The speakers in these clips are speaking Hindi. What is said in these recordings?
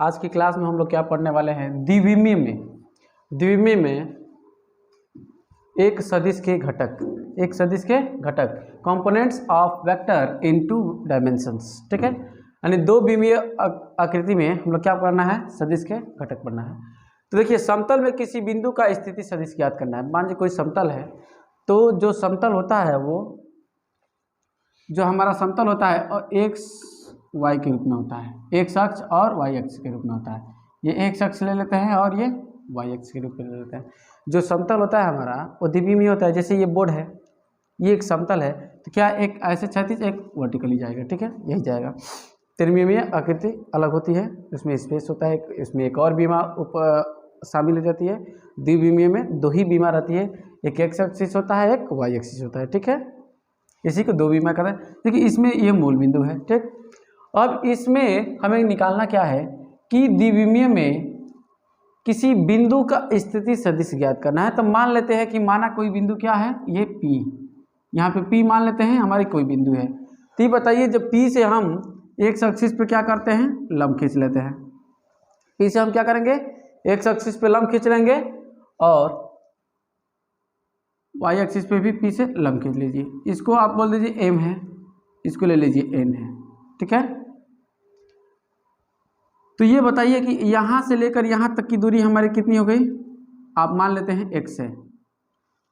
आज की क्लास में हम लोग क्या पढ़ने वाले हैं, द्विविमीय में एक सदिश के घटक, components of vector in 2 dimensions. ठीक है, यानी 2 विमीय आकृति में हम लोग क्या करना है, सदिश के घटक पढ़ना है। तो देखिए, समतल में किसी बिंदु का स्थिति सदिश ज्ञात करना है। मान लीजिए कोई समतल है, तो जो समतल होता है वो जो हमारा समतल होता है और एक्स वाई के रूप में होता है, एक्स अक्ष और वाई अक्ष के रूप में होता है। ये एक्स अक्ष ले लेते हैं और ये वाई अक्ष के रूप में ले लेते हैं। जो समतल होता है हमारा वो द्विविमीय होता है। जैसे ये बोर्ड है, ये एक समतल है, तो क्या एक ऐसे क्षैतिज एक वर्टिकली जाएगा। ठीक है, यही जाएगा। त्रिविमीय आकृति अलग होती है, इसमें स्पेस होता है, इसमें एक और बीमा शामिल हो जाती है। द्विविमीय में 2 ही बीमा रहती है, एक एक्स एक्सिस होता है, एक वाई एक्सिस होता है। ठीक है, इसी को 2 बीमा करें। देखिए, इसमें ये मूल बिंदु है। ठीक, अब इसमें हमें निकालना क्या है कि द्विविमीय में किसी बिंदु का स्थिति सदिश ज्ञात करना है। तो मान लेते हैं कि माना कोई बिंदु क्या है, ये P, यहाँ पे P मान लेते हैं हमारी कोई बिंदु है। तो ये बताइए, जब P से हम एक्स एक्सिस पे क्या करते हैं, लंब खींच लेते हैं। P से हम क्या करेंगे, एक्स एक्सिस पे लंब खींच लेंगे और वाई एक्सिस पे भी P से लंब खींच लीजिए। इसको आप बोल दीजिए M है, इसको ले लीजिए N है। ठीक है, तो ये बताइए कि यहाँ से लेकर यहाँ तक की दूरी हमारी कितनी हो गई। आप मान लेते हैं x है,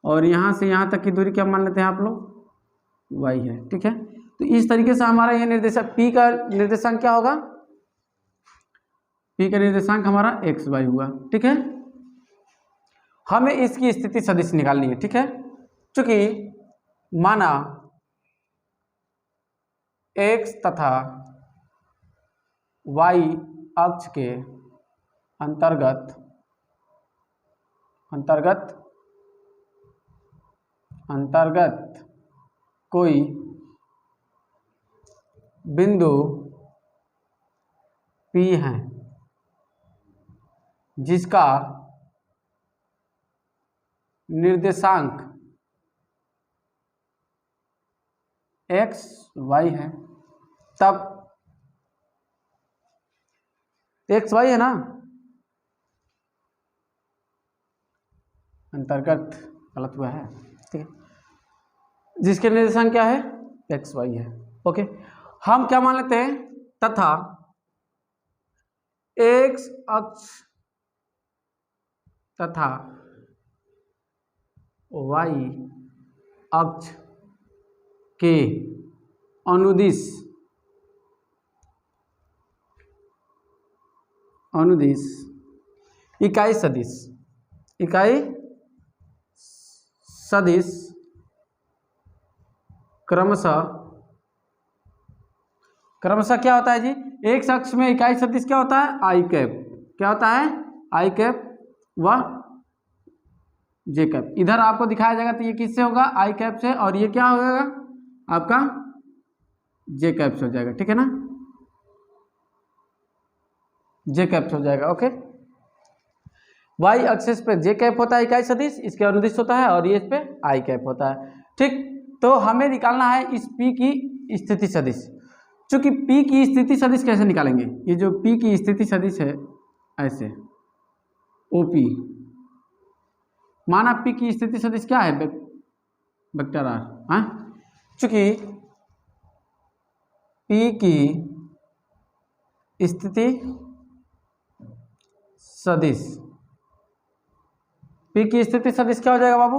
और यहाँ से यहाँ तक की दूरी क्या मान लेते हैं आप लोग, y है। ठीक है, तो इस तरीके से हमारा ये निर्देशक P का निर्देशांक क्या होगा, P का निर्देशांक हमारा x y हुआ। ठीक है, हमें इसकी स्थिति सदिश निकालनी है। ठीक है, चूंकि माना x तथा y अक्ष के अंतर्गत कोई बिंदु P है जिसका निर्देशांक x y है, तब एक्स वाई है ना, अंतर्गत गलत हुआ है। ठीक है, जिसके निर्देशांक क्या है, एक्स वाई है। ओके, हम क्या मान लेते हैं, तथा एक्स अक्ष तथा वाई अक्ष के अनुदिश इकाई सदिश क्रमशः क्या होता है जी, एक अक्ष में इकाई सदिश क्या होता है, आई कैप। क्या होता है, आई कैप व जे कैप। इधर आपको दिखाया जाएगा तो ये किससे होगा, आई कैप से, और ये क्या होगा आपका जे कैप से हो जाएगा। ठीक है ना, जे कैप हो जाएगा। ओके, वाई एक्सिस पे जे कैप होता है इकाई सदिश, इसके अनुदिश होता है, और ये इस पे आई कैप होता है। ठीक, तो हमें निकालना है इस P की स्थिति सदिश। चूंकि P की स्थिति सदिश कैसे निकालेंगे, ये जो P की स्थिति सदिश है ऐसे OP, माना P की स्थिति सदिश क्या है, वेक्टर R। हाँ, चूंकि P की स्थिति सदिश, P की स्थिति सदिश क्या हो जाएगा बाबू,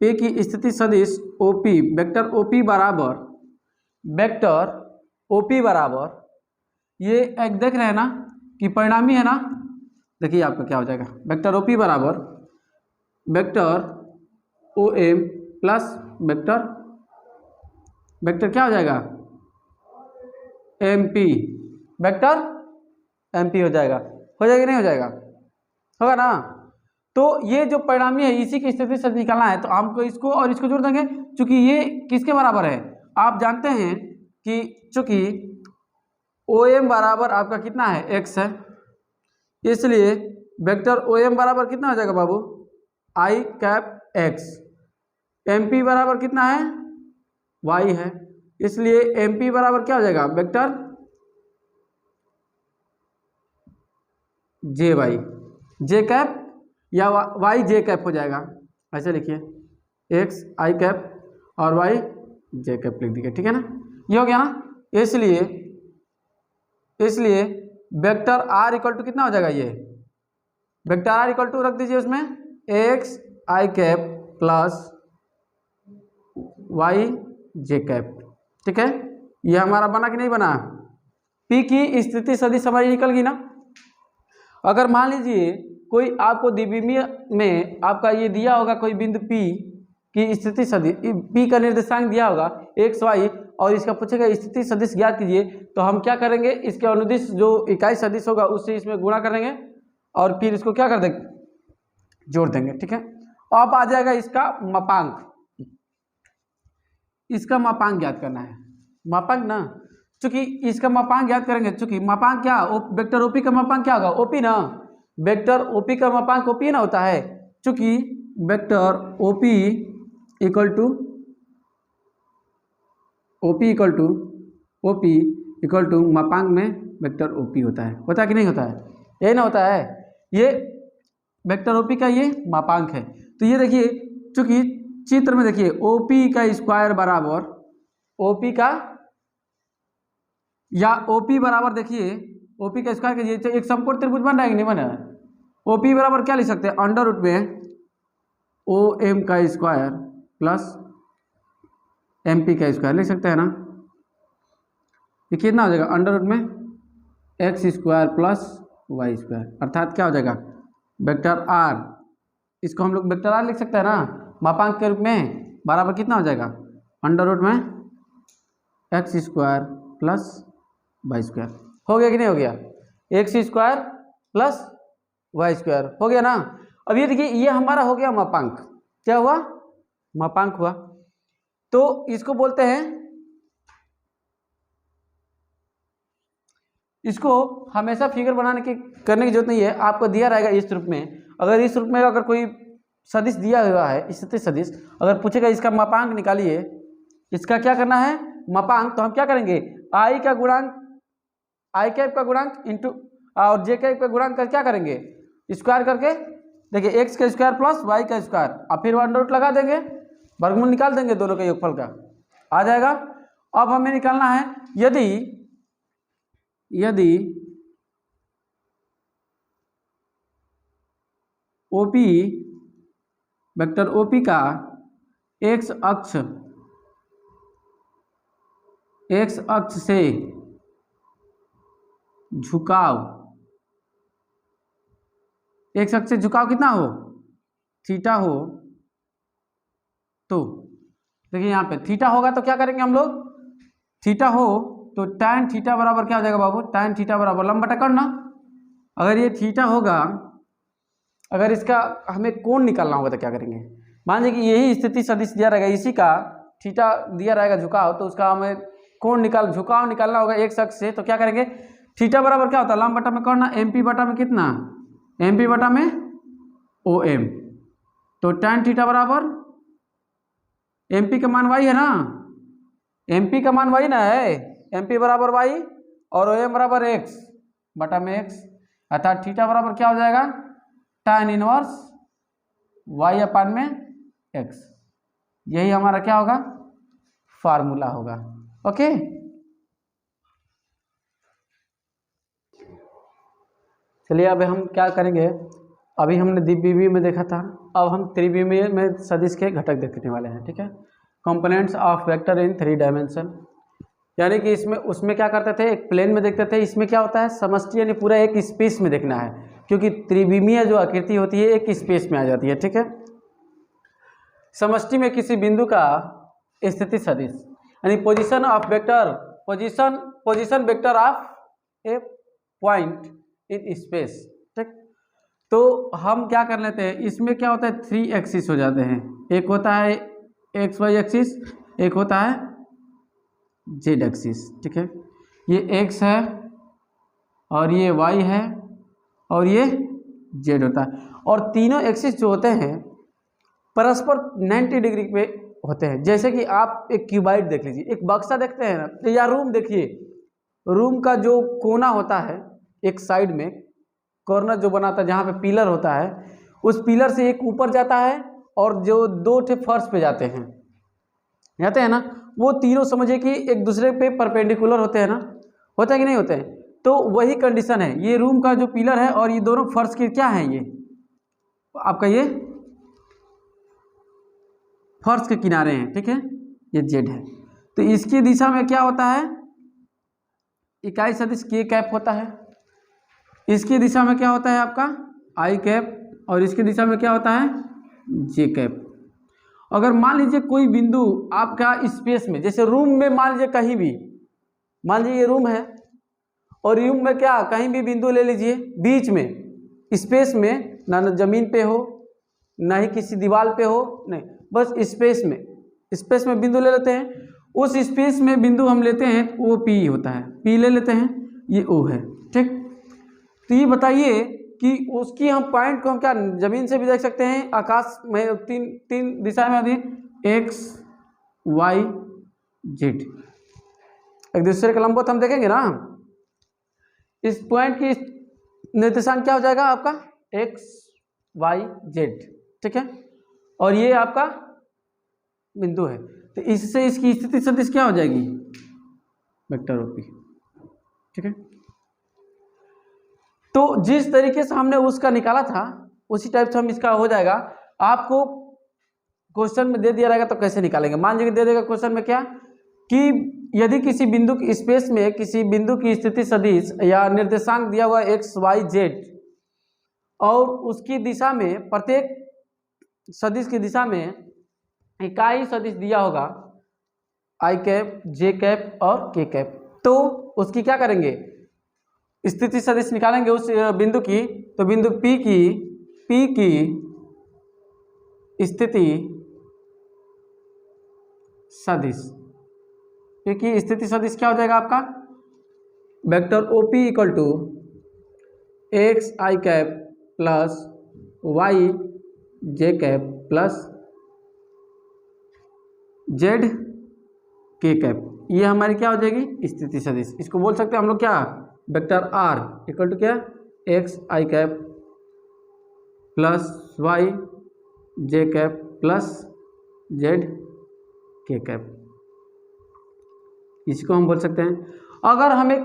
P की स्थिति सदिश OP, वेक्टर OP बराबर ये एक देख रहे हैं ना कि परिणामी है ना। देखिए आपका क्या हो जाएगा, वेक्टर OP बराबर वेक्टर OM प्लस वेक्टर क्या हो जाएगा, MP, वेक्टर MP हो जाएगा नहीं हो जाएगा, होगा ना। तो ये जो परिणामी है इसी की स्थिति से निकालना है, तो हमको इसको और इसको जोड़ देंगे। चूंकि ये किसके बराबर है, आप जानते हैं कि चूंकि OM बराबर आपका कितना है, x है, इसलिए वेक्टर OM बराबर कितना हो जाएगा बाबू, आई कैप x। MP बराबर कितना है, y है, इसलिए MP बराबर क्या हो जाएगा, वेक्टर जे वाई, जे कैप या वाई जे कैप हो जाएगा, ऐसे लिखिए एक्स आई कैप और वाई जे कैप लिख दीजिए, ठीक है ना, ये हो गया ना। इसलिए वेक्टर आर इक्वल टू कितना हो जाएगा, ये वेक्टर आर इक्वल टू रख दीजिए उसमें x I cap plus Y J cap, ठीक है। ये हमारा बना कि नहीं बना, पी की स्थिति सदिश हमारी निकल गई ना। अगर मान लीजिए कोई आपको द्विविमीय में आपका ये दिया होगा कोई बिंदु P की स्थिति सदिश, P का निर्देशांक दिया होगा एक्स वाई और इसका पूछेगा स्थिति सदिश ज्ञात कीजिए, तो हम क्या करेंगे, इसके अनुदिश जो इकाई सदिश होगा उससे इसमें गुणा करेंगे और फिर इसको क्या कर देंगे, जोड़ देंगे, ठीक है। अब आ जाएगा इसका मापांक, इसका मापांक ज्ञात करना है, मापांक ना, चूंकि इसका मापांक ज्ञात करेंगे, चूंकि मापांक क्या वेक्टर ओपी का मापांक क्या होगा, ओपी ना, वेक्टर ओपी का मापांक ओपी ना होता है, चूंकि वेक्टर ओपी इक्वल टू मापांक में वेक्टर ओपी होता है कि नहीं होता है, यही ना होता है, ये वेक्टर ओपी का ये मापांक है। तो ये देखिए चूंकि चित्र में देखिए ओपी का स्क्वायर बराबर ओपी का, या ओपी बराबर देखिए ओपी का स्क्वायर कीजिए, एक समकोण त्रिभुज बन रहा है कि नहीं बन रहा है, ओपी बराबर क्या लिख सकते हैं, अंडर रूट में ओ एम का स्क्वायर प्लस एम पी का स्क्वायर लिख सकते हैं ना। ये कितना हो जाएगा, अंडर रूट में X square plus Y square, अर्थात क्या हो जाएगा वेक्टर आर, इसको हम लोग वेक्टर आर लिख सकते हैं ना मापांक के रूप में, बराबर कितना हो जाएगा अंडर रूट में X square plus Y square, हो गया कि नहीं हो गया, X square plus Y square हो गया ना। अब ये देखिए ये हमारा हो गया मापांक, क्या हुआ, मापांक हुआ। तो इसको बोलते हैं, इसको हमेशा फिगर बनाने की करने की जरूरत नहीं है, आपको दिया रहेगा इस रूप में, अगर इस रूप में अगर कोई सदिश दिया हुआ है स्थिति सदिश, अगर पूछेगा इसका मापांक निकालिए, इसका क्या करना है मापांक, तो हम क्या करेंगे आई का गुणांक, आई कैप का गुणांक इंटू और जे कैप का गुणांक कर क्या करेंगे स्क्वायर करके, देखिए एक्स का स्क्वायर प्लस वाई का स्क्वायर, और फिर अंडर रूट लगा देंगे, वर्गमूल निकाल देंगे दोनों के योगफल का, आ जाएगा। अब हमें निकालना है यदि ओपी वेक्टर ओपी का एक्स अक्ष से झुकाव, एक्स अक्ष से झुकाव कितना हो, थीटा हो, तो देखिए यहाँ पे थीटा होगा तो क्या करेंगे हम लोग, थीटा हो तो tan थीटा बराबर क्या हो जाएगा बाबू, tan थीटा बराबर लंब बटा कोण ना। अगर ये थीटा होगा, अगर इसका हमें कोण निकालना होगा तो क्या करेंगे, मान लीजिए कि यही स्थिति सदिश दिया रहेगा, इसी का थीटा दिया रहेगा झुकाव, तो उसका हमें कोण झुकाव निकालना होगा एक्स अक्ष से, तो क्या करेंगे थीटा बराबर क्या होता है लंब बटा में कोण ना, एम पी बटा में कितना, एम पी बटा में ओ एम, तो tan थीटा बराबर एम पी का मान वाई है ना, एम पी का मान वाई ना है, एम पी बराबर वाई और ओ एम बराबर एक्स बटा में एक्स, अर्थात थीटा बराबर क्या हो जाएगा tan इनवर्स वाई अपान में एक्स, यही हमारा क्या होगा फार्मूला होगा। ओके, चलिए अब हम क्या करेंगे, अभी हमने द्विविमीय में देखा था, अब हम त्रिविमीय में सदिश के घटक देखने वाले हैं, ठीक है। Components of vector in 3 dimension, यानी कि इसमें उसमें क्या करते थे एक प्लेन में देखते थे, इसमें क्या होता है समष्टि यानी पूरा एक स्पेस में देखना है, क्योंकि त्रिविमीय जो आकृति होती है एक स्पेस में आ जाती है, ठीक है। समष्टि में किसी बिंदु का स्थिति सदिश यानी position of vector, position vector of A point in space, ठीक। तो हम क्या कर लेते हैं, इसमें क्या होता है 3 एक्सिस हो जाते हैं, एक होता है एक्स वाई एक्सिस, एक होता है जेड एक्सिस, ठीक है। ये एक्स है और ये वाई है और ये जेड होता है, और तीनों एक्सिस जो होते हैं परस्पर 90 डिग्री पे होते हैं। जैसे कि आप एक क्यूबाइड देख लीजिए, एक बक्सा देखते हैं ना, या रूम देखिए, रूम का जो कोना होता है एक साइड में, कॉर्नर जो बनाता है, जहाँ पे पिलर होता है, उस पिलर से एक ऊपर जाता है और जो दो ठे फर्श पे जाते हैं ना, वो तीनों समझिए कि एक दूसरे पे परपेंडिकुलर होते हैं ना, होता है कि नहीं होते हैं। तो वही कंडीशन है, ये रूम का जो पिलर है और ये दोनों फर्श के क्या है, ये आपका ये फर्श के किनारे हैं, ठीक है, ये जेड है। तो इसकी दिशा में क्या होता है, इकाई सदिश के कैप होता है। इसकी दिशा में क्या होता है आपका आई कैप, और इसकी दिशा में क्या होता है जे कैप। अगर मान लीजिए कोई बिंदु आपका स्पेस में, जैसे रूम में मान लीजिए कहीं भी, मान लीजिए ये रूम है और रूम में क्या कहीं भी बिंदु ले लीजिए बीच में स्पेस में, ना जमीन पे हो ना ही किसी दीवार पे हो, नहीं, बस स्पेस में बिंदु ले लेते हैं। उस स्पेस में बिंदु हम लेते हैं, वो पी होता है, पी ले लेते हैं, ये ओ है, ठीक। तो ये बताइए कि उसकी हम पॉइंट को हम क्या जमीन से भी देख सकते हैं, आकाश में तीन दिशा में अधिक एक्स वाई जेड, एक दूसरे का लंबवत हम देखेंगे ना। इस पॉइंट की निर्देशांक क्या हो जाएगा आपका एक्स वाई जेड, ठीक है, और ये आपका बिंदु है। तो इससे इसकी स्थिति सदिश क्या हो जाएगी वेक्टर ओपी, ठीक है। तो जिस तरीके से हमने उसका निकाला था उसी टाइप से हम इसका हो जाएगा। आपको क्वेश्चन में दे दिया रहेगा तो कैसे निकालेंगे, मान लीजिए दे देगा क्वेश्चन में क्या कि यदि किसी बिंदु की स्पेस में किसी बिंदु की स्थिति सदिश या निर्देशांक दिया हुआ एक्स वाई जेड और उसकी दिशा में प्रत्येक सदिश की दिशा में इकाई सदिश दिया होगा आई कैप जे कैप और के कैप, तो उसकी क्या करेंगे स्थिति सदिश निकालेंगे उस बिंदु की। तो बिंदु P की स्थिति सदिश, P की स्थिति सदिश क्या हो जाएगा आपका vector OP equal to X I cap plus Y J cap plus Z K cap. ये हमारी क्या हो जाएगी स्थिति सदिश। इसको बोल सकते हैं हम लोग क्या वेक्टर R इक्वल टू क्या x I cap plus Y J cap plus Z K cap, इसको हम बोल सकते हैं। अगर हमें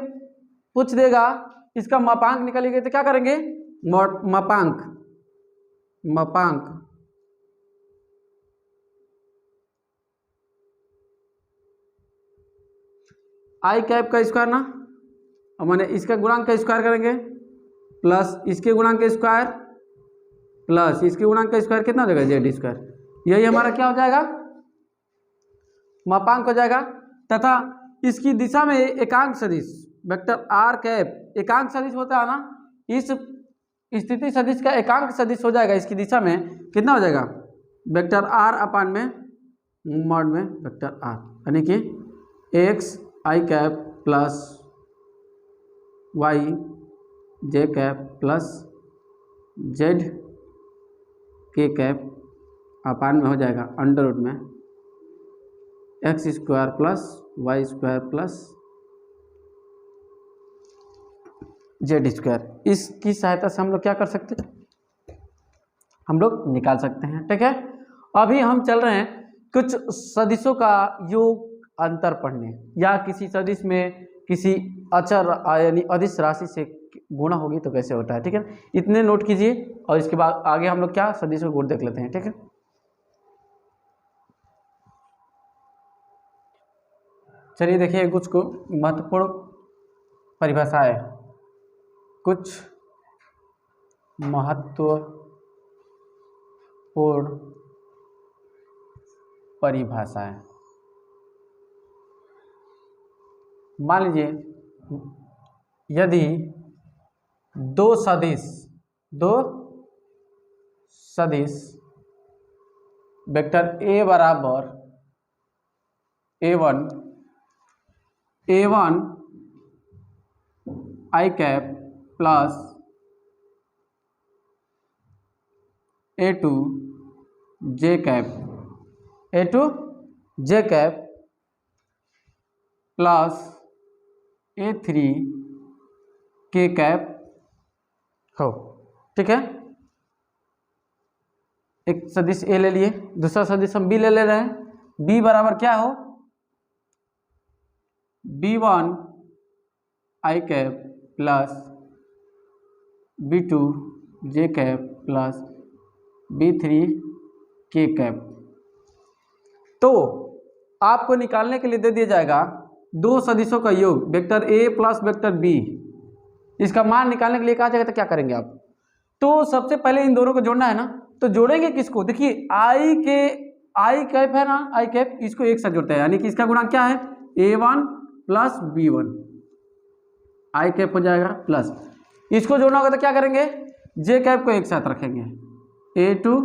पूछ देगा इसका मापांक निकालिएगा तो क्या करेंगे मापांक आई कैप का स्क्वायर ना, मैंने इसका गुणांक का स्क्वायर करेंगे प्लस इसके गुणांक का स्क्वायर प्लस इसके गुणांक का स्क्वायर कितना हो जाएगा जेड स्क्वायर, यही हमारा क्या हो जाएगा मापांक हो जाएगा। तथा इसकी दिशा में एकांक सदिश वेक्टर आर कैप एकांक सदिश होता है ना, इस स्थिति सदिश का एकांक सदिश हो जाएगा इसकी दिशा में कितना हो जाएगा वेक्टर आर अपान में मॉड में वेक्टर आर, यानी कि X I cap plus Y J cap plus Z K cap अपान में हो जाएगा अंडर रूट में X square plus Y square plus Z square. इसकी सहायता से हम लोग क्या कर सकते हैं, हम लोग निकाल सकते हैं, ठीक है। अभी हम चल रहे हैं कुछ सदिशों का योग अंतर पढ़ने, या किसी सदिश में किसी अचर यानी अदिश राशि से गुणा होगी तो कैसे होता है, ठीक है। इतने नोट कीजिए और इसके बाद आगे हम लोग क्या सदिश में गुण देख लेते हैं, ठीक है। चलिए देखिए कुछ को महत्वपूर्ण परिभाषाएं, कुछ महत्वपूर्ण परिभाषाएं। मान लीजिए यदि दो सदिश वेक्टर A बराबर A1 आई कैप प्लस A2 जे कैप प्लस A3 के कैप हो, ठीक है। एक सदिश ए ले लिए, दूसरा सदिश हम बी ले रहे हैं। बी बराबर क्या हो, b1 i cap plus b2 j cap plus b3 k cap. तो आपको निकालने के लिए दे दिया जाएगा दो सदिशों का योग, vector a plus vector b। इसका मान निकालने के लिए कहा जाएगा तो क्या करेंगे आप, तो सबसे पहले इन दोनों को जोड़ना है ना। तो जोड़ेंगे किसको, देखिए आई कैप है ना, आई कैप, इसको एक साथ जोड़ते हैं, यानी कि इसका गुणांक क्या है, a1 plus b1, I cap हो जाएगा प्लस, इसको जोड़ना होगा तो क्या करेंगे, जे कैप को एक साथ रखेंगे, a2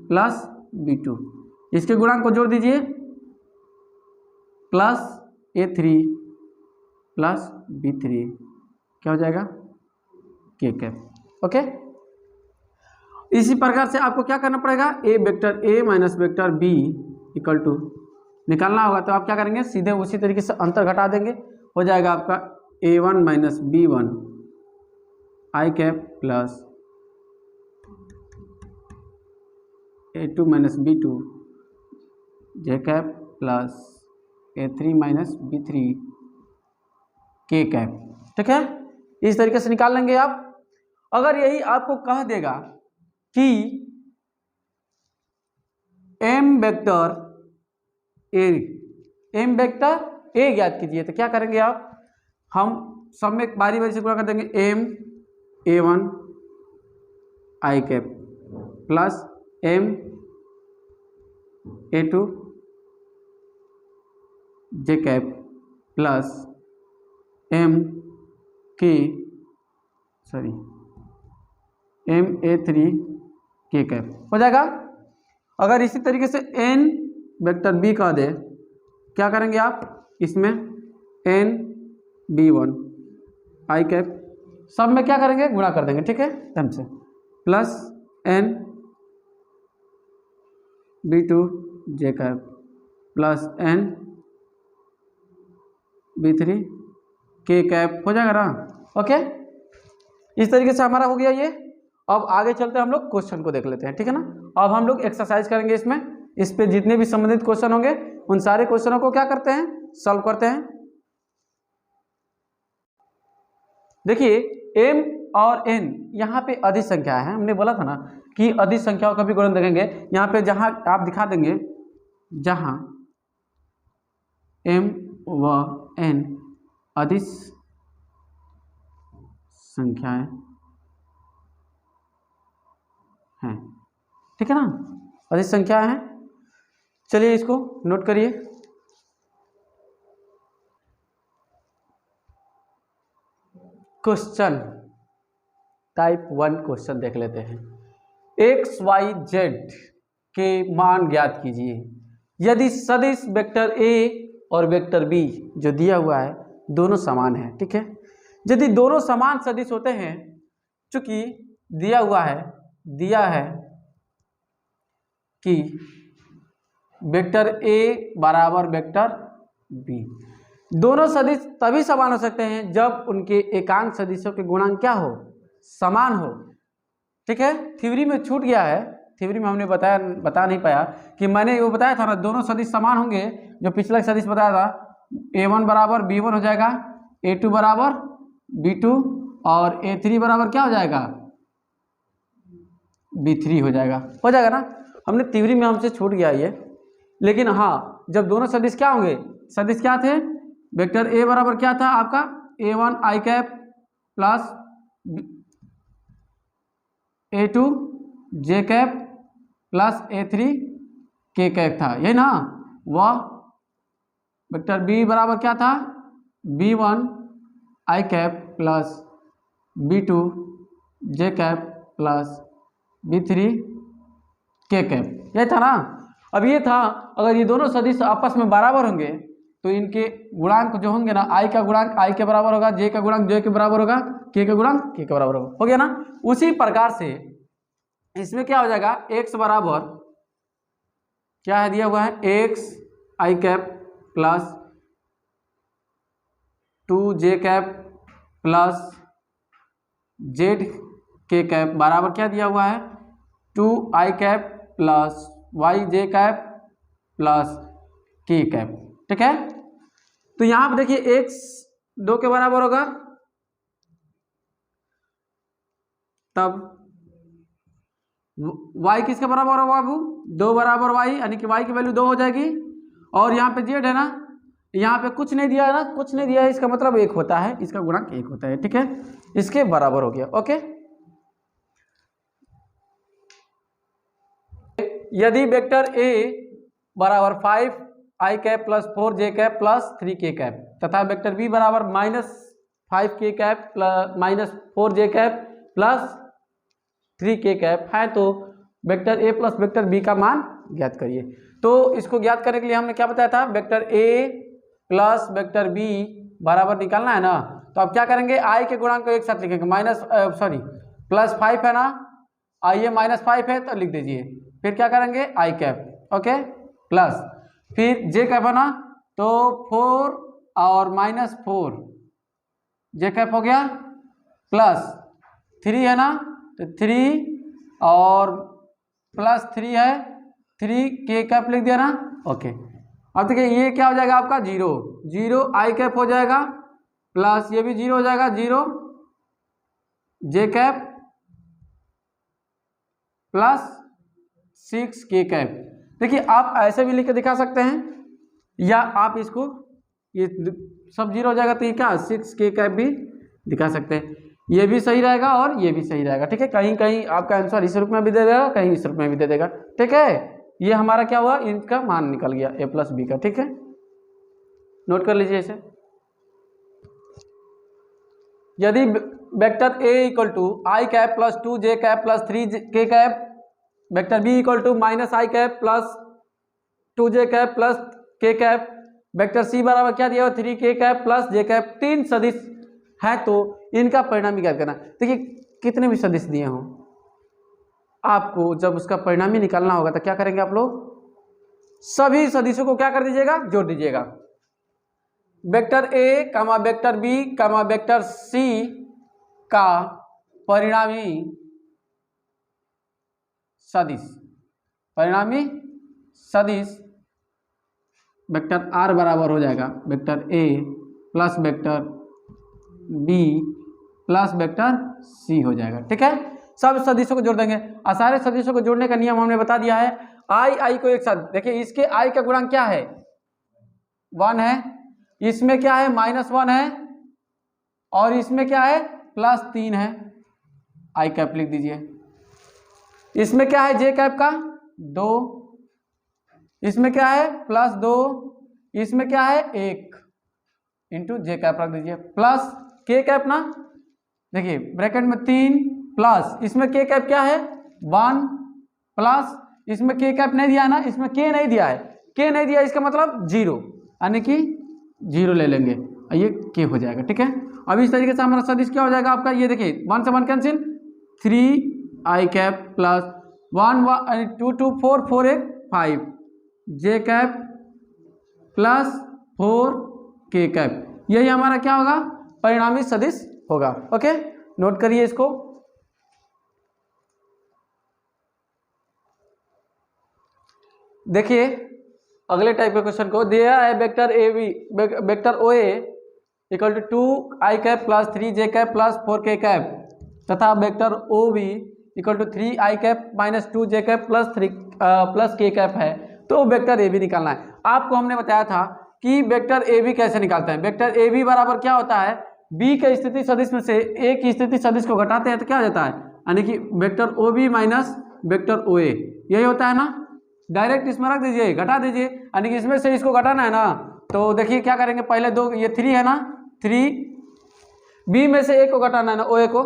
प्लस b2, इसके गुणांक को जोड़ दीजिए, प्लस a3 प्लस b3, क्या हो जाएगा, के कैप। ओके, इसी प्रकार से आपको क्या करना पड़ेगा, a vector A minus vector B equal to निकालना होगा। तो आप क्या करेंगे, सीधे उसी तरीके से अंतर घटा देंगे, हो जाएगा आपका a1 minus b1 I cap plus a2 minus b2 J cap plus a3 minus b3 K cap, ठीक है। इस तरीके से निकाल लेंगे आप। अगर यही आपको कह देगा कि m वेक्टर a ज्ञात कीजिए, तो क्या करेंगे आप, हम सब में बारी बारी से गुणा कर देंगे, m a1 आई कैप प्लस m a2 जे कैप प्लस m a3 के कैप हो जाएगा। अगर इसी तरीके से n वेक्टर b का दे, क्या करेंगे आप, इसमें n b1 आई कैप, सब में क्या करेंगे, गुणा कर देंगे, ठीक है, m से, plus n b2 J cap plus n b3 K cap हो जाएगा ना। ओके, इस तरीके से हमारा हो गया ये। अब आगे चलते हैं, हम लोग क्वेश्चन को देख लेते हैं, ठीक है ना। अब हम लोग एक्सरसाइज करेंगे इसमें, इस पे जितने भी संबंधित क्वेश्चन होंगे उन सारे क्वेश्चनों को क्या करते हैं, सॉल्व करते हैं। देखिए m और n यहाँ पे अधिक संख्या है, हमने बोला था ना कि अधिक संख्याओं का भी गुणन देखेंगे। यहाँ पे जहाँ आप दिखा देंगे, जहाँ m व n अधिक संख्याएं हैं, ठीक है ना, अधिक संख्या है। चलिए इसको नोट करिए। क्वेश्चन टाइप 1 क्वेश्चन देख लेते हैं। एक्स वाई जेड के मान ज्ञात कीजिए यदि सदिश वेक्टर ए और वेक्टर बी जो दिया हुआ है दोनों समान है, ठीक है। यदि दोनों समान सदिश होते हैं, चूंकि दिया है कि वेक्टर ए बराबर वेक्टर बी, दोनों सदिश तभी समान हो सकते हैं जब उनके एकांक सदिशों के गुणांक क्या हो, समान हो, ठीक है। थ्योरी में छूट गया है, थ्योरी में हमने बता नहीं पाया कि मैंने वो बताया था ना, दोनों सदिश समान होंगे, जो पिछला सदिश बताया था, a1 बराबर b1 हो जाएगा, a2 बराबर b2 और a3 बराबर क्या हो जाएगा, b3 हो जाएगा ना। हमने थ्योरी में हमसे छूट गया ये, लेकिन हाँ, जब दोनों सदिश क्या होंगे, सदिश क्या थे, वेक्टर ए बराबर क्या था आपका, a1 आई कैप प्लस a2 जे कैप प्लस a3 के कैप था, ये ना। वह वेक्टर बी बराबर क्या था, b1 I cap plus b2 J cap plus b3 K cap, ये था ना। अब ये था, अगर ये दोनों सदिश आपस में बराबर होंगे तो इनके गुणांक जो होंगे ना, आई का गुणांक आई के बराबर होगा, जे का गुणांक जे के बराबर होगा, के का गुणांक के के बराबर होगा, हो गया ना। उसी प्रकार से इसमें क्या हो जाएगा, x बराबर क्या है दिया हुआ है, x आई कैप प्लस 2 जे cap plus Z K cap बराबर क्या दिया हुआ है 2i cap plus Y J cap plus K cap. ठीक है, तो यहां पर देखिए x 2 के बराबर होगा, तब y किसके बराबर होगा बाबू 2 बराबर y, यानी कि y की वैल्यू 2 हो जाएगी। और यहाँ पे z है ना, यहाँ पे कुछ नहीं दिया है ना, कुछ नहीं दिया है, इसका मतलब 1 होता है, इसका गुणक 1 होता है। ठीक है, इसके बराबर हो गया। ओके, यदि वेक्टर a बराबर 5i cap plus 4j cap plus 3k cap तथा वेक्टर b बराबर -5k cap plus -4j cap plus 3k cap है, तो vector a plus vector b का मान ज्ञात करिए। तो इसको ज्ञात करने के लिए हमने क्या बताया था, vector a plus vector b बराबर निकालना है ना, तो अब क्या करेंगे i के गुणांक को एक साथ लिखेंगे, +5 है ना, i -5 है तो लिख दीजिए, फिर क्या करेंगे i कैप, ओके, प्लस फिर j कैप है ना, तो 4 और -4 j कैप हो गया, प्लस 3 है ना, तो 3 और प्लस 3 है, 3k कैप लिख दिया ना। ओके, अब देखिए ये क्या हो जाएगा आपका 0 i कैप हो जाएगा, प्लस ये भी 0 हो जाएगा, 0 j cap plus 6k cap. देखिए आप ऐसे भी लिख के दिखा सकते हैं, या आप इसको ये सब 0 हो जाएगा तो ये क्या 6k कैप भी दिखा सकते हैं, ये भी सही रहेगा और ये भी सही रहेगा। ठीक है, कहीं कहीं आपका आंसर इस रूप में भी दे देगा, कहीं इस रूप में भी दे देगा। ठीक है, ये हमारा क्या हुआ, इनका मान निकल गया a प्लस बी का। ठीक है, नोट कर लीजिए इसे। यदि vector a equal to I cap plus 2j cap plus 3k cap, vector b equal to -i cap plus 2j cap plus k cap, vector c बराबर क्या दिया हुआ 3k cap plus j cap, 3 सदिश है तो इनका परिणाम ज्ञात करना। देखिए कितने भी सदिश दिए हों, आपको जब उसका परिणाम ही निकालना होगा तो क्या करेंगे आप लोग, सभी सदिशों को क्या कर दीजिएगा, जोड़ दीजिएगा। Vector a comma vector b comma vector c का परिणामी सदिश वेक्टर r बराबर हो जाएगा vector a plus vector b plus vector c हो जाएगा। ठीक है, सब सदिशों को जोड़ देंगे, और सारे सदिशों को जोड़ने का नियम हमने बता दिया है। i को एक साथ देखिए, इसके i का गुणांक क्या है 1 है, इसमें क्या है -1 है, और इसमें क्या है +3 है, i कैप लिख दीजिए। इसमें क्या है j कैप का 2, इसमें क्या है +2, इसमें क्या है 1 इंटू j कैप रख दीजिए, प्लस k कैप ना, देखिए ब्रैकेट में 3 प्लस इसमें k कैप क्या है 1 प्लस इसमें k कैप नहीं दिया है ना, इसमें k नहीं दिया है, k नहीं दिया इसका मतलब 0, यानी कि 0 ले लेंगे और ये k हो जाएगा। ठीक है, अब इस तरीके से हमारा सदिश क्या हो जाएगा आपका, ये देखिए 1 से 1 cancel, 3i cap plus 1 2 2 4 4 1 5 j cap plus 4k cap, यही हमारा क्या होगा परिणामी सदिश होगा। ओके, नोट करिए इसको। देखिए अगले टाइप के क्वेश्चन को दिया है, vector OA equal to 2i cap plus 3j cap plus 4k cap तथा vector OB equal to 3i cap minus 2j cap plus k cap है, तो वेक्टर AB निकालना है। आपको हमने बताया था कि वेक्टर AB कैसे निकालते हैं। वेक्टर AB बराबर क्या होता है, B के स्थिति सदिश में से A की स्थिति सदिश को घटाते हैं तो क्या हो जाता है, यानी कि vector OB minus vector OA, यही होता है ना। डायरेक्ट इसमें रख दीजिए, घटा दीजिए, यानी कि इसमें से इसको घटाना है ना, तो देखिए क्या करेंगे, पहले दो, ये 3 है ना, 3 B में से A को घटाना है ना OA को,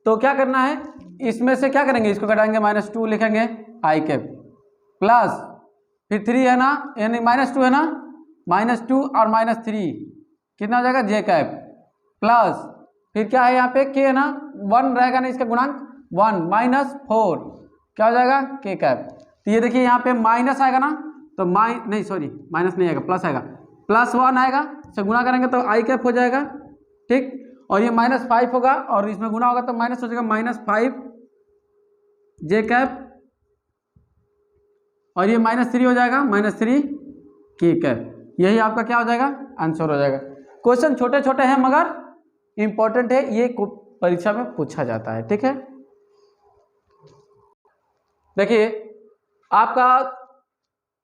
तो क्या करना है, इसमें से क्या करेंगे, इसको घटाएंगे -2 लिखेंगे i कैप प्लस फिर 3 है ना, यानी -2 है ना, -2 और -3 कितना हो जाएगा j कैप प्लस फिर क्या है यहाँ पे k है ना, 1 रहेगा ना इसका गुणांक 1 -4 क्या हो जाएगा k कैप। तो ये देखिए यहाँ पे माइनस आएगा ना, तो माइनस नहीं आएगा, प्लस आएगा, +1 आएगा, से गुणा करेंगे तो i कैप हो जाएगा। ठीक, और ये -5 होगा और इसमें गुना होगा तो माइनस हो जाएगा -5 जे कैप और ये -3 हो जाएगा -3 के कैप। यही आपका क्या हो जाएगा आंसर हो जाएगा। क्वेश्चन छोटे छोटे हैं मगर इंपॉर्टेंट है, ये परीक्षा में पूछा जाता है। ठीक है, देखिए आपका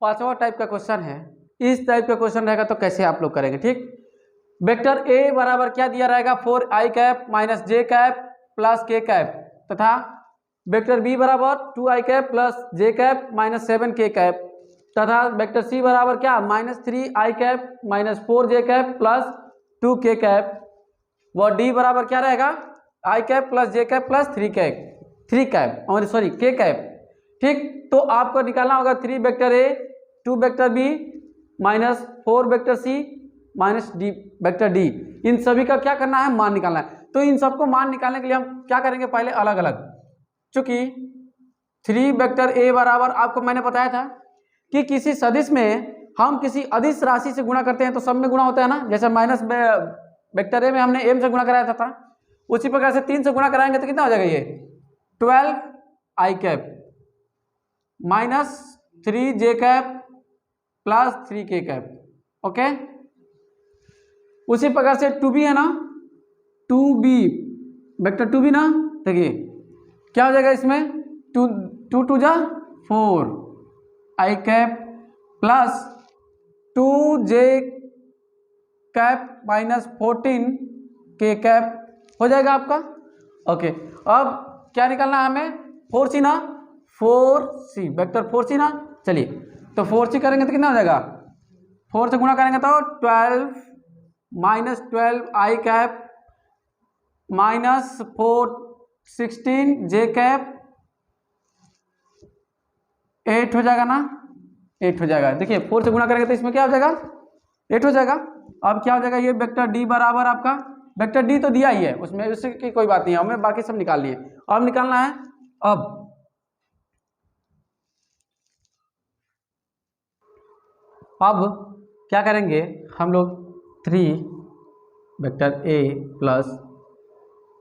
5वां टाइप का क्वेश्चन है। इस टाइप का क्वेश्चन रहेगा तो कैसे आप लोग करेंगे। ठीक, वेक्टर ए बराबर क्या दिया रहेगा 4i cap minus J cap plus K cap तथा वेक्टर बी बराबर 2i cap plus J cap minus 7k cap तथा वेक्टर सी बराबर क्या -3i cap minus 4j cap plus 2k cap व डी बराबर क्या रहेगा i cap plus J cap plus 3 cap और सॉरी k कैप। ठीक, तो आपको निकालना होगा 3 vector A 2 vector B minus 4 vector C minus D vector D. इन सभी का क्या करना है मान निकालना है। तो इन सबको मान निकालने के लिए हम क्या करेंगे पहले अलग अलग, चूंकि 3 वेक्टर ए बराबर आपको मैंने बताया था कि किसी सदिश में हम किसी अदिश राशि से गुणा करते हैं तो सब में गुणा होता है ना। जैसे माइनस वेक्टर ए में हमने एम से गुणा कराया था, उसी प्रकार से 3 से गुणा कराएंगे तो कितना हो जाएगा ये 12i cap minus 3j cap plus 3k cap. Okay, उसी प्रकार से 2b है ना 2b वेक्टर 2b ना, देखिए क्या हो जाएगा इसमें 2 2 जा 4 i cap plus 2j cap minus 14k cap हो जाएगा आपका। ओके, अब क्या निकालना है हमें 4c ना 4c वेक्टर 4c ना। चलिए तो 4c करेंगे तो कितना हो जाएगा 4 से गुणा करेंगे तो 12 minus 12i cap minus 16j cap 8 हो जाएगा ना 8 हो जाएगा। देखिए 4 से गुणा करेंगे तो इसमें क्या हो जाएगा 8 हो जाएगा। अब क्या हो जाएगा ये वेक्टर डी बराबर आपका वेक्टर डी तो दिया ही है उसमें, उससे की कोई बात नहीं है, हमें बाकी सब निकाल लिए। अब निकालना है अब क्या करेंगे हम लोग 3 vector A plus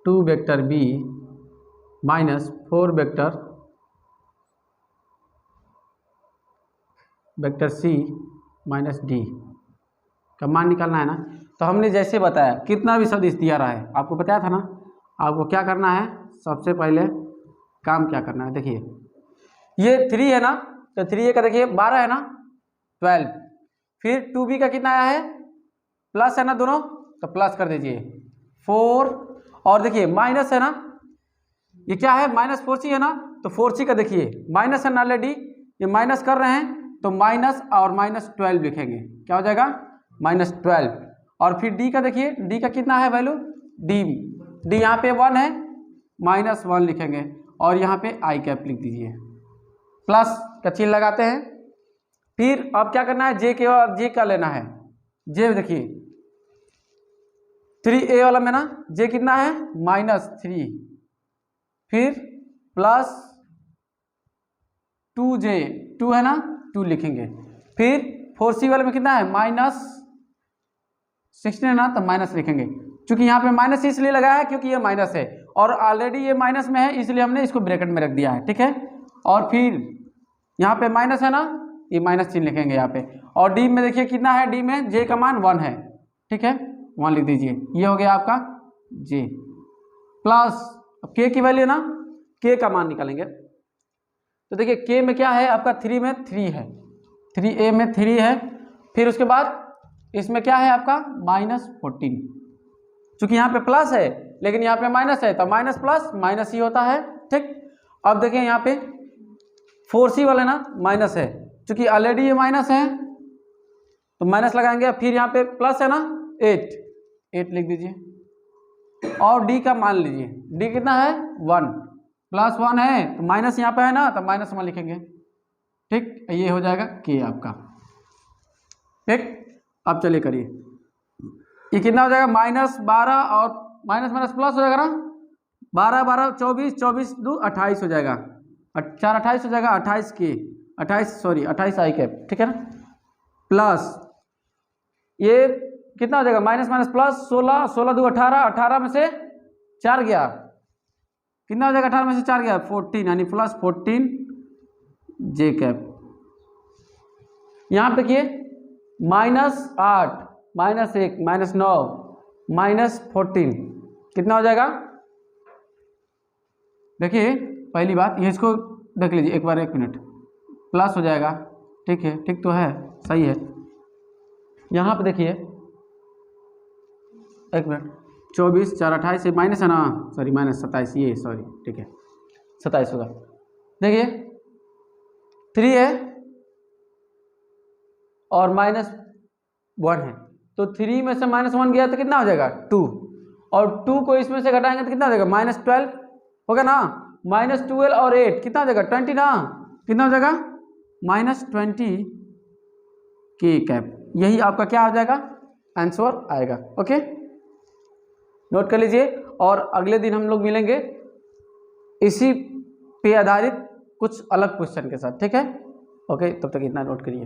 2 vector B minus 4 vector C minus D का मान निकालना है ना। तो हमने जैसे बताया कितना भी सदिश दिया रहा है आपको बताया था ना, आपको क्या करना है सबसे पहले काम क्या करना है। देखिए ये 3 है ना, तो 3a का देखिए 12 है ना 12, फिर 2b का कितना आया है प्लस है ना दोनों, तो प्लस कर दीजिए 4 और देखिए माइनस है ना, ये क्या है -4c है ना, तो 4c का देखिए माइनस है ना ऑलरेडी, ये माइनस कर रहे हैं तो माइनस और -12 लिखेंगे, क्या हो जाएगा -12। और फिर d का देखिए d का कितना है वैल्यू d यहाँ पे 1 है -1 लिखेंगे और यहाँ पे i कैप लिख दीजिए, प्लस का चिन्ह लगाते हैं। फिर अब क्या करना है जे का लेना है, जे देखिए 3a वाला में ना जे कितना है -3, फिर प्लस 2j 2 है ना 2 लिखेंगे, फिर 4c वाले में कितना है -16 है ना, तो माइनस लिखेंगे। चूंकि यहाँ पे माइनस इसलिए लगाया है क्योंकि ये माइनस है और ऑलरेडी ये माइनस में है इसलिए हमने इसको ब्रैकेट में रख दिया है। ठीक है, और फिर यहाँ पे माइनस है ना, ये माइनस चिन्ह लिखेंगे यहाँ पे। और डी में देखिए कितना है, डी में जे का मान 1 है। ठीक है, 1 लिख दीजिए, ये हो गया आपका जे प्लस अब के की वैल्यू ना, के का मान निकालेंगे। तो देखिए के में क्या है आपका 3 में 3 है, 3a में 3 है, फिर उसके बाद इसमें क्या है आपका -14, चूंकि यहाँ पे प्लस है लेकिन यहाँ पे माइनस है तो माइनस प्लस माइनस ही होता है। ठीक, अब देखिए यहाँ पे 4c वाले ना माइनस है, चूंकि ऑलरेडी ये माइनस है तो माइनस लगाएंगे, फिर यहाँ पे प्लस है ना 8 लिख दीजिए और d का मान लीजिए, d कितना है 1 प्लस 1 है तो माइनस यहाँ पे है ना तो -1 लिखेंगे। ठीक, ये हो जाएगा k आपका। ठीक, अब चलिए करिए, ये कितना हो जाएगा -12 और माइनस प्लस हो जाएगा ना, 12 12 24 24 2 28 हो जाएगा, 4 28 हो जाएगा, 28 i कैप। ठीक है ना, प्लस ये कितना हो जाएगा, माइनस माइनस प्लस 16, 16 2 18, 18 में से 4 गया, कितना हो जाएगा, 18 में से 4 गया 14, यानी प्लस 14 जे कैप। यहाँ पे देखिए -8 -1 -9 -14 कितना हो जाएगा। देखिए पहली बात ये, इसको देख लीजिए एक बार, 1 मिनट, प्लस हो जाएगा, ठीक है, ठीक तो है, सही है। यहाँ पे देखिए 1 मिनट, 24 4 28 से माइनस है ना, सॉरी -27, ये सॉरी, ठीक है 27 होगा। देखिए 3 है और -1 है, तो 3 में से -1 गया तो कितना हो जाएगा 2, और 2 को इसमें से घटाएंगे तो कितना हो जाएगा, -12 होगा ना, -12 और 8 कितना हो जाएगा 20 ना, कितना हो जाएगा -20 के कैप। यही आपका क्या हो जाएगा, आंसर आएगा। ओके, नोट कर लीजिए, और अगले दिन हम लोग मिलेंगे इसी पे आधारित कुछ अलग क्वेश्चन के साथ, ठीक है। ओके, तब तक इतना नोट करिए।